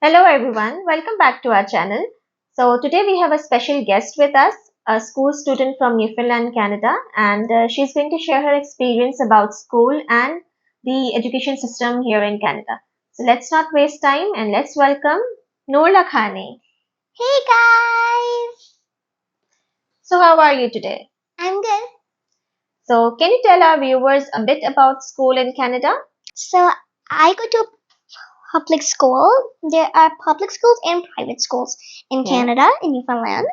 Hello everyone, welcome back to our channel. So today we have a special guest with us, a school student from Newfoundland, Canada, and she's going to share her experience about school and the education system here in Canada. So let's not waste time and let's welcome Noor Khane. Hey guys! So how are you today? I'm good. So can you tell our viewers a bit about school in Canada? So I go to public school. There are public schools and private schools in Yeah. Canada, in Newfoundland.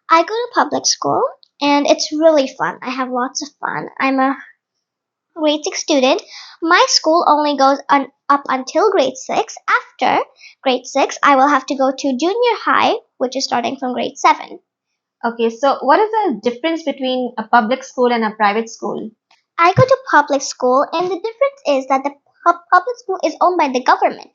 I go to public school and it's really fun. I have lots of fun. I'm a grade 6 student. My school only goes up until grade 6. After grade 6, I will have to go to junior high, which is starting from grade 7. Okay, so what is the difference between a public school and a private school? I go to public school, and the difference is that the public school is owned by the government,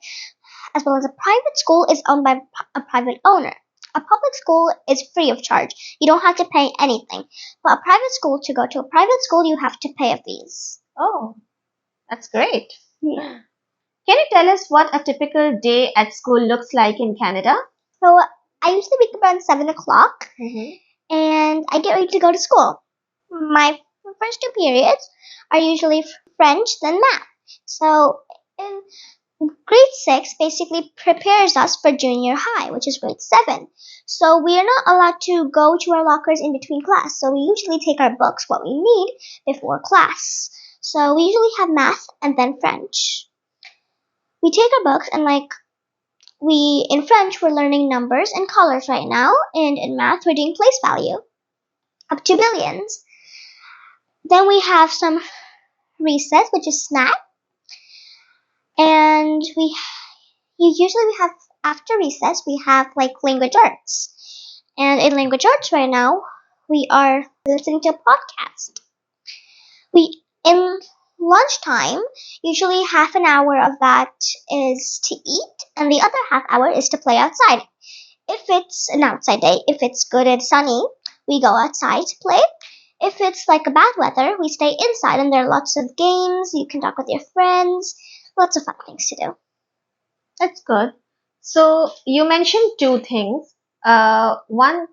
as well as a private school is owned by a private owner. A public school is free of charge. You don't have to pay anything. But a private school, to go to a private school, you have to pay a fees. Oh, that's great. Yeah. Can you tell us what a typical day at school looks like in Canada? So I usually wake up around 7 o'clock, Mm-hmm. and I get ready to go to school. My first 2 periods are usually French, then math. So in grade 6 basically prepares us for junior high, which is grade 7. So we are not allowed to go to our lockers in between class. So we usually take our books, what we need, before class. So we usually have math and then French. We take our books and in French we're learning numbers and colors right now, and in math we're doing place value up to billions. Then we have some recess, which is snack, and we have after recess we have language arts, and in language arts right now we are listening to a podcast. We in lunchtime usually half an hour of that is to eat, and the other half hour is to play outside. If it's an outside day, if it's good and sunny, we go outside to play. If it's like a bad weather, we stay inside, and there are lots of games. You can talk with your friends. Lots of fun things to do. That's good. So you mentioned two things. One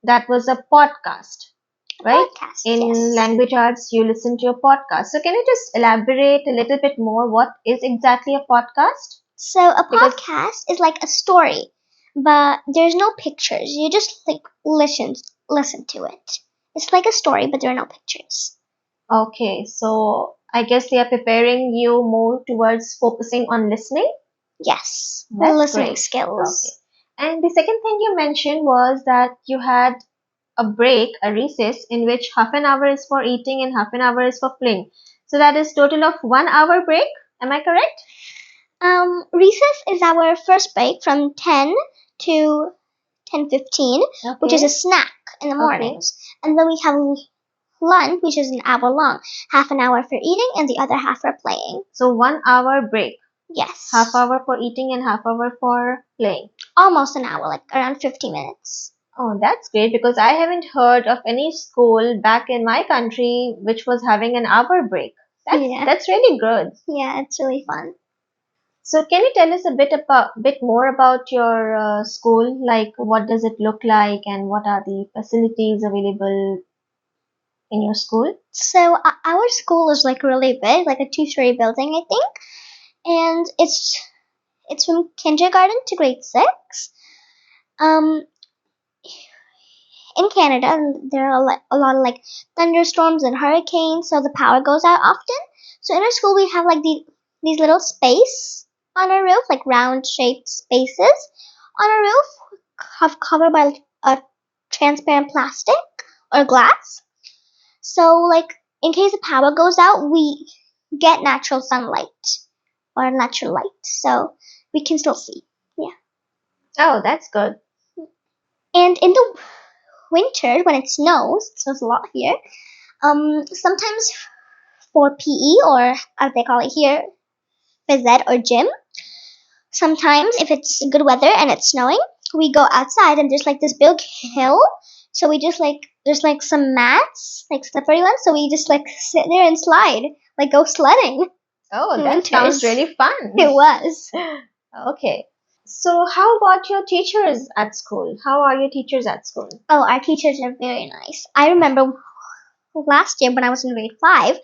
that was a podcast, right? Podcast, In yes. language arts, you listen to a podcast. So can you just elaborate a little bit more? What is exactly a podcast? So a podcast is like a story, but there's no pictures. You just listen to it. It's like a story, but there are no pictures. Okay, so I guess they are preparing you more towards focusing on listening. Yes, That's listening great. skills. Okay. And the second thing you mentioned was that you had a break, a recess, in which half an hour is for eating and half an hour is for playing. So that is total of 1 hour break. Am I correct? Recess is our first break from 10 to 10:15, which is a snack in the Okay. mornings, and then we have lunch, which is an hour long, half an hour for eating and the other half for playing. So 1 hour break, Yes, half hour for eating and half hour for playing. almost an hour, like around 50 minutes. Oh, that's great because I haven't heard of any school back in my country which was having an hour break. That's really good. Yeah, it's really fun. So can you tell us a bit more about your school? Like what does it look like and what are the facilities available in your school? So our school is really big, like a 2-story building, I think, and it's from kindergarten to grade 6. Um, in Canada, there are a lot of thunderstorms and hurricanes, so the power goes out often. So in our school, we have these little space on our roof, like round shaped spaces on our roof, covered by a transparent plastic or glass. So in case the power goes out, we get natural sunlight or natural light, so we can still see. Yeah. Oh, that's good. And in the winter, when it snows a lot here. Sometimes for PE, or as they call it here, phys ed or gym. Sometimes if it's good weather and it's snowing, we go outside and there's this big hill. So we just there's some mats, slippery ones. So we just sit there and slide, go sledding. Oh, that Winters. sounds really fun. It was. Okay. So, how about your teachers at school? How are your teachers at school? Oh, our teachers are very nice. I remember last year when I was in grade 5,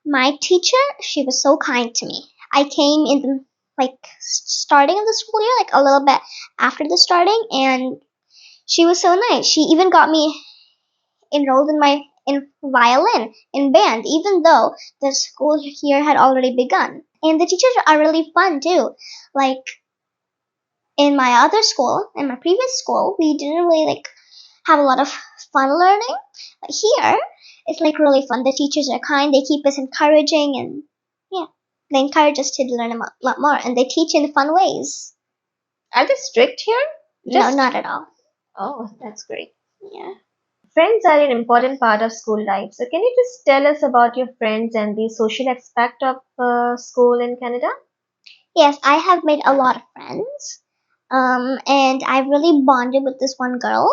my teacher, she was so kind to me. I came in the starting of the school year, like a little bit after the starting, and she was so nice. She even got me enrolled in violin in band, even though the school year had already begun. And the teachers are really fun too. Like in my other school, in my previous school, we didn't really have a lot of fun learning. But here, it's like really fun. The teachers are kind. They keep us encouraging, and yeah, they encourage us to learn a lot more. And they teach in fun ways. Are they strict here? No, not at all. Oh, that's great. Yeah. Friends are an important part of school life. So, can you just tell us about your friends and the social aspect of school in Canada? Yes, I have made a lot of friends. And I've really bonded with this one girl.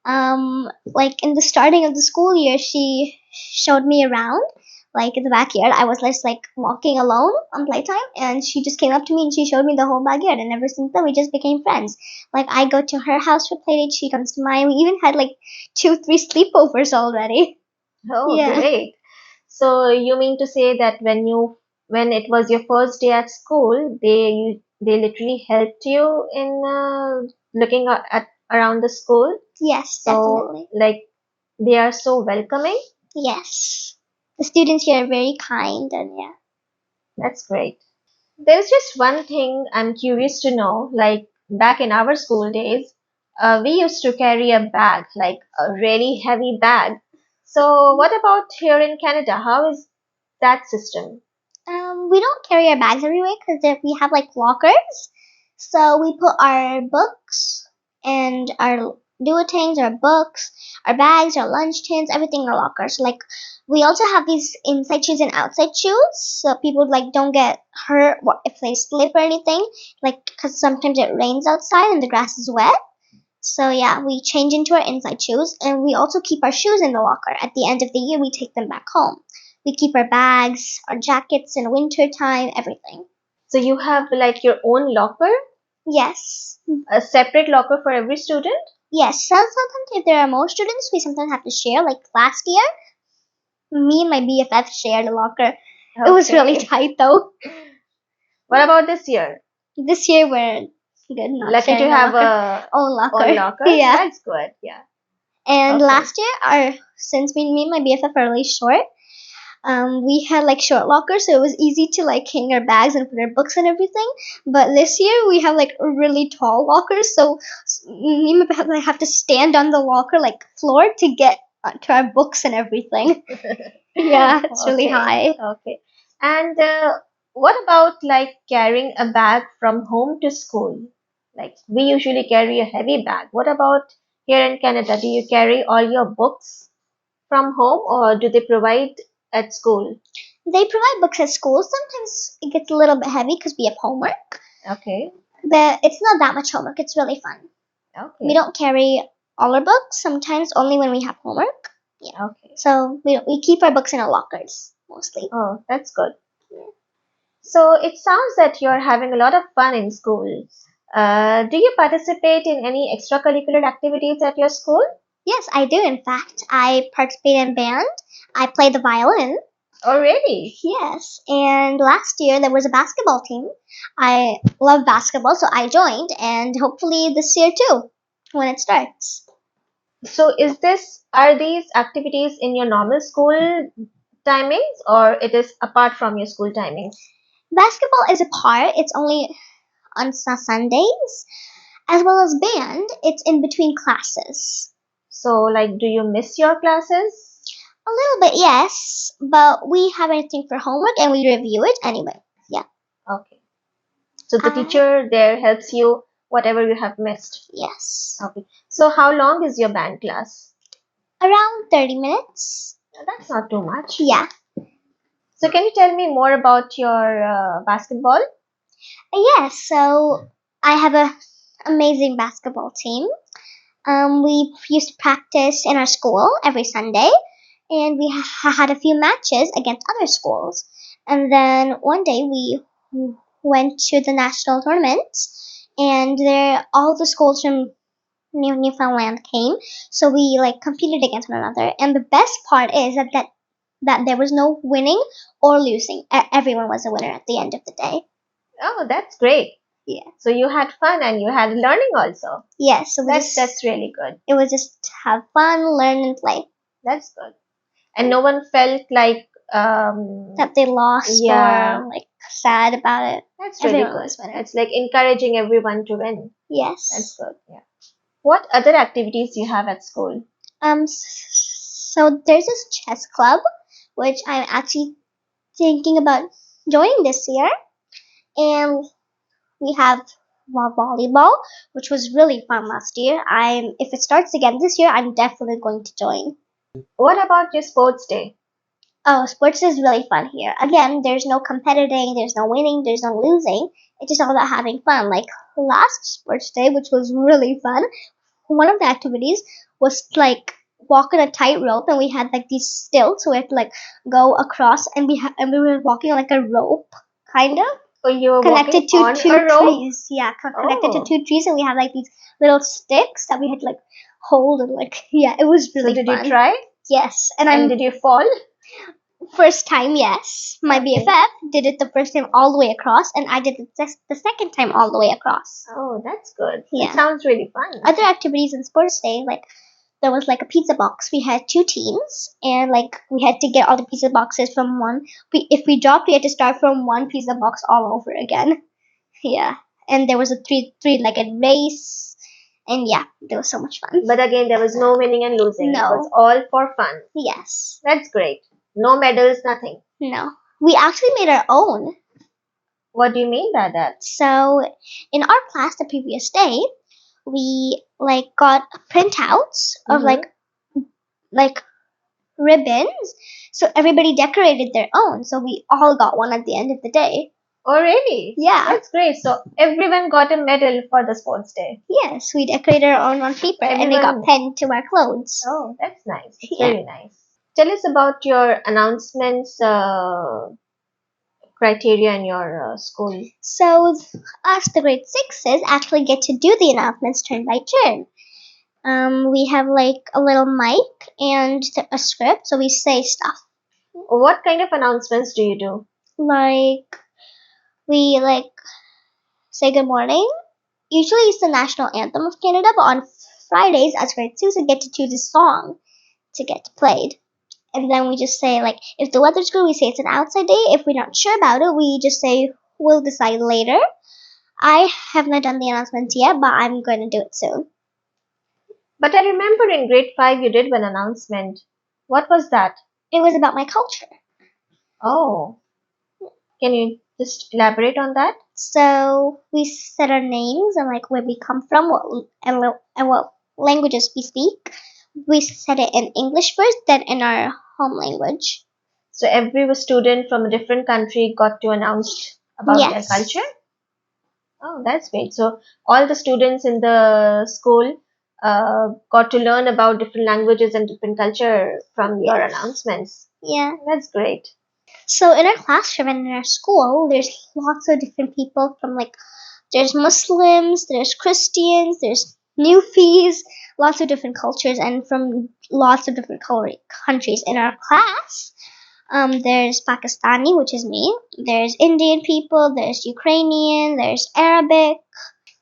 Like in the starting of the school year, she showed me around. Like in the backyard, I was just like walking alone on playtime, and she just came up to me and she showed me the whole backyard. And ever since then, we just became friends. Like I go to her house for playdate, she comes to mine. We even had like 2, 3 sleepovers already. Oh, Yeah. great. So, you mean to say that when it was your first day at school, they literally helped you in looking at around the school? Yes, So, definitely. like, they are so welcoming. Yes. The students here are very kind, and yeah. That's great. There's just one thing I'm curious to know. Like back in our school days, we used to carry a bag, like a really heavy bag. So, what about here in Canada? How is that system? We don't carry our bags everywhere because we have like lockers. So we put our books and our duotangs, our books, our bags, our lunch tins, everything in our lockers. Like we also have these inside shoes and outside shoes, so people like don't get hurt if they slip or anything. Like because sometimes it rains outside and the grass is wet. So yeah, we change into our inside shoes, and we also keep our shoes in the locker. At the end of the year, we take them back home. We keep our bags, our jackets in winter time, everything. So, you have like your own locker, Yes. a separate locker for every student? Yes, sometimes if there are more students, we sometimes have to share. Like last year, me and my BFF shared a locker. It was really Okay. tight though. What about this year? This year we're good, not Lucky to sharing a have locker. a Own own locker. locker. Yeah. That's good. Yeah. And Okay. last year, since me and my BFF are really short, we had like short lockers, so it was easy to like hang our bags and put our books and everything. But this year we have like really tall lockers, so me and my brother have to stand on the locker like floor to get to our books and everything. Yeah, it's really Okay. high. Okay. And what about like carrying a bag from home to school? Like we usually carry a heavy bag. What about here in Canada? Do you carry all your books from home or do they provide at school? They provide books at school. Sometimes it gets a little bit heavy because we have homework, Okay. but it's not that much homework. It's really fun. We Okay. don't carry all our books. Sometimes only when we have homework. Yeah. Okay. So we keep our books in our lockers mostly. Oh, that's good. So it sounds that you're having a lot of fun in school. Do you participate in any extracurricular activities at your school? Yes, I do. In fact, I participate in band. I play the violin. Oh, really? Yes, and last year there was a basketball team. I love basketball, so I joined, and hopefully this year too, when it starts. So are these activities in your normal school timings or it is apart from your school timings? Basketball is a part. It's only on Sundays, as well as band. It's in between classes. So like do you miss your classes? A little bit, yes, but we have anything for homework and we review it anyway. Yeah. Okay. So the Uh, teacher there helps you whatever you have missed. yes. Okay. So how long is your band class? Around 30 minutes. That's not too much. Yeah. So can you tell me more about your basketball? Yes, so I have a amazing basketball team. We used to practice in our school every Sunday, and we had a few matches against other schools. And then one day we went to the national tournaments, and there all the schools from Newfoundland came, so we like competed against one another. And the best part is that there was no winning or losing. Everyone was a winner at the end of the day. Oh, that's great. Yeah. So you had fun and you had learning also. Yes. So That's really good. It was just have fun, learn, and play. That's good. And no one felt like That they lost yeah. or like sad about it. That's really Everyone good. was winning. It's like encouraging everyone to win. Yes. That's good. Yeah. What other activities you have at school? So there's this chess club, which I'm actually thinking about joining this year, and we have volleyball, which was really fun last year. If it starts again this year, I'm definitely going to join. What about your sports day? Oh, sports is really fun here. Again, there's no competing, there's no winning, there's no losing. It's just all about having fun. Like last sports day, which was really fun, one of the activities was like walk on a tightrope, and we had like these stilts, so we had to like go across, and and we were walking on like a rope, kind of. Oh, you were Connected walking on to two a rope? trees. Yeah, connected to Oh. two trees, and we had like these little sticks that we had to like hold, and like yeah, it was really So did fun. you try? Yes, and And did you fall? first time, yes. My Okay. BFF did it the first time all the way across, and I did it the second time all the way across. Oh, that's good. Yeah. It sounds really fun. Other activities in sports day, like there was like a pizza box. We had two teams, and like we had to get all the pizza boxes from one. If we dropped, we had to start from one pizza box all over again. Yeah, and there was a three-legged race, and yeah, there was so much fun. But again, there was no winning and losing. No. It was all for fun. Yes. That's great. No medals, nothing. No. We actually made our own. What do you mean by that? So in our class the previous day, we like got printouts of Mhm. like ribbons. So everybody decorated their own. So we all got one at the end of the day. Oh, really? Yeah. That's great. So everyone got a medal for the sports day. Yes, we decorated our own on paper, and they got Everyone- pinned to our clothes. Oh, that's nice. It's Yeah. very nice. Tell us about your announcements criteria in your school. So us, the grade sixes, actually get to do the announcements turn by turn. We have like a little mic and a script, so we say stuff What kind of announcements do you do? like we like say good morning. Usually it's the national anthem of Canada, but on Fridays, as grade six, we get to choose a song to get played. And then we just say like, if the weather's good, we say it's an outside day. If we're not sure about it, we just say we'll decide later. I have not done the announcements yet, but I'm going to do it soon. But I remember in grade 5 you did one announcement. What was that? It was about my culture. Oh. Can you just elaborate on that? So we said our names and like where we come from, what languages we speak. We said it in English first, then in our home language. So every student from a different country got to announce about Yes. their culture? Oh, that's great. So all the students in the school got to learn about different languages and different culture from your Yes. announcements. Yeah. That's great. So in our classroom and in our school, there's lots of different people from like, there's Muslims, there's Christians, there's Newfies, lots of different cultures, and from lots of different countries. In our class, there's Pakistani, which is me. There's Indian people. There's Ukrainian. There's Arabic.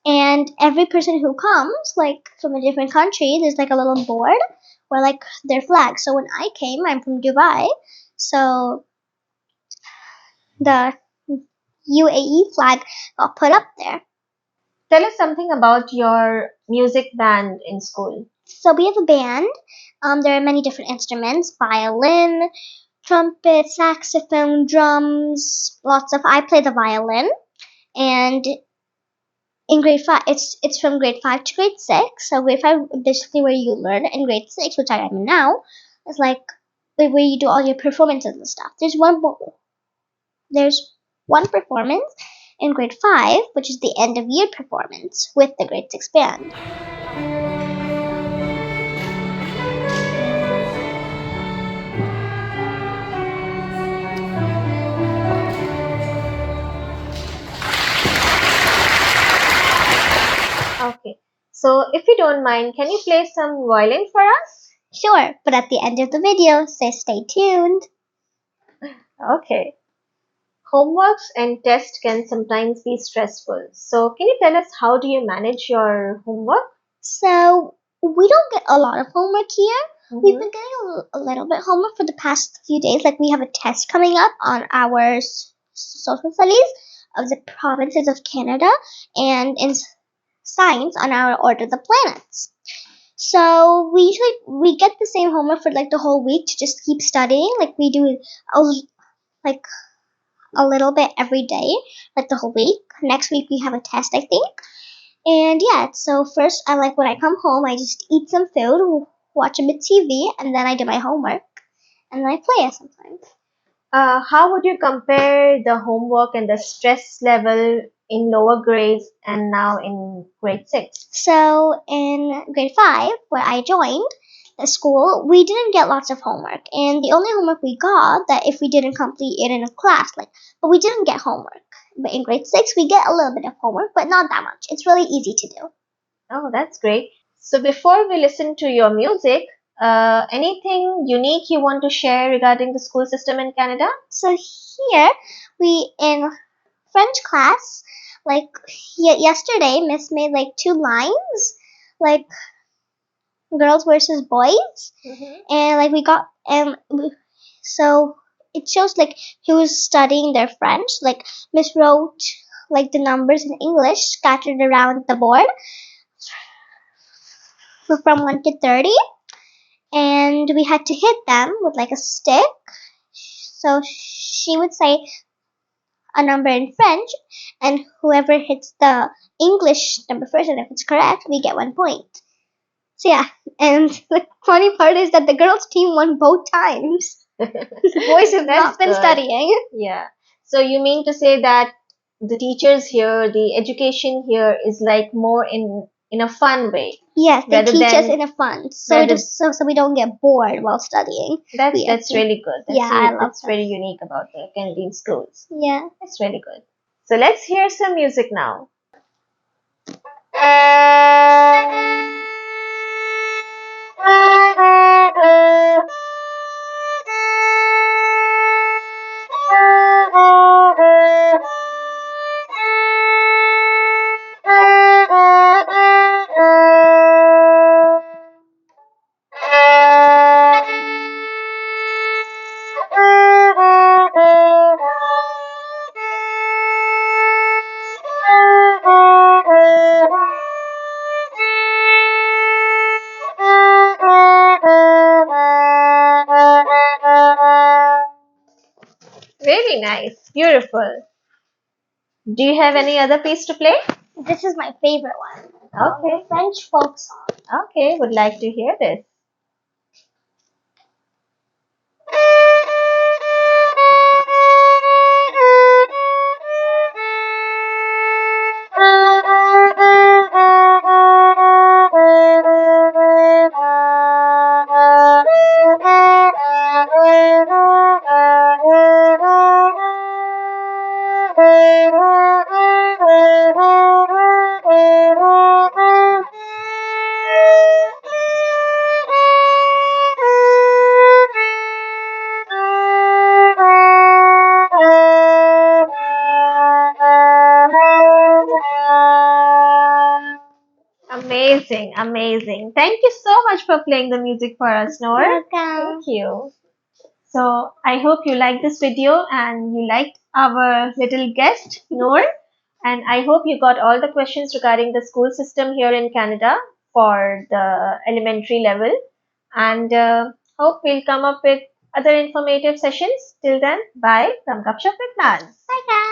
And every person who comes, like from a different country, there's like a little board where like their flag. So when I came, I'm from Dubai. So the UAE flag got put up there. Tell us something about your music band in school. So we have a band. There are many different instruments: violin, trumpet, saxophone, drums, lots of. I play the violin, and in grade 5, it's from grade 5 to grade 6. So grade 5 basically where you learn, in grade 6, which I am now, is like where you do all your performances and stuff. There's one performance in grade 5, which is the end of year performance with the grade 6 band. Okay. So, if you don't mind, can you play some violin for us? Sure, but at the end of the video, so stay tuned. Okay. Homeworks and tests can sometimes be stressful. So, can you tell us how do you manage your homework? So we don't get a lot of homework here. We've Mhm. been getting a little bit homework for the past few days. Like we have a test coming up on our social studies of the provinces of Canada, and in science on our Order of the Planets. So we get the same homework for like the whole week to just keep studying. Like we do a, like a little bit every day, like the whole week. Next week we have a test, I think. And yeah, so first I like when I come home, I just eat some food, watch a bit TV, and then I do my homework, and then I play it sometimes. How would you compare the homework and the stress level in lower grades and now in grade 6? So in grade 5, where I joined the school, we didn't get lots of homework, and the only homework we got that if we didn't complete it in a class, like, but we didn't get homework. But in grade 6, we get a little bit of homework, but not that much. It's really easy to do. Oh, that's great. So, before we listen to your music, anything unique you want to share regarding the school system in Canada? So here we in French class, like yesterday, Miss made like 2 lines, like girls versus boys, Mhm. and like we got so it shows like who's studying their French. Like Miss wrote like the numbers in English scattered around the board from 1 to 30, and we had to hit them with like a stick. So she would say a number in French, and whoever hits the English number first, and if it's correct, we get 1 point. So yeah, and the funny part is that the girls' team won both times. The boys have That's not been good. studying. Yeah. So you mean to say that the teachers here, the education here is like more in a fun way. Yes, they Rather teach us than in a fun, so rather so we don't get bored while studying. that's really good. Yeah, I love That's that. very unique about the Canadian schools. Yeah. That's really good. So let's hear some music now. Very nice. Beautiful. Do you have any other piece to play? This is my favorite one. Okay. French folk song. Okay, would like to hear this. Amazing, amazing. Thank you so much for playing the music for us, Noor. Welcome. Thank you. So I hope you liked this video and you liked our little guest, Noor. And I hope you got all the questions regarding the school system here in Canada for the elementary level. And hope we'll come up with other informative sessions. Till then, bye from Gupshup with Naz. Bye guys.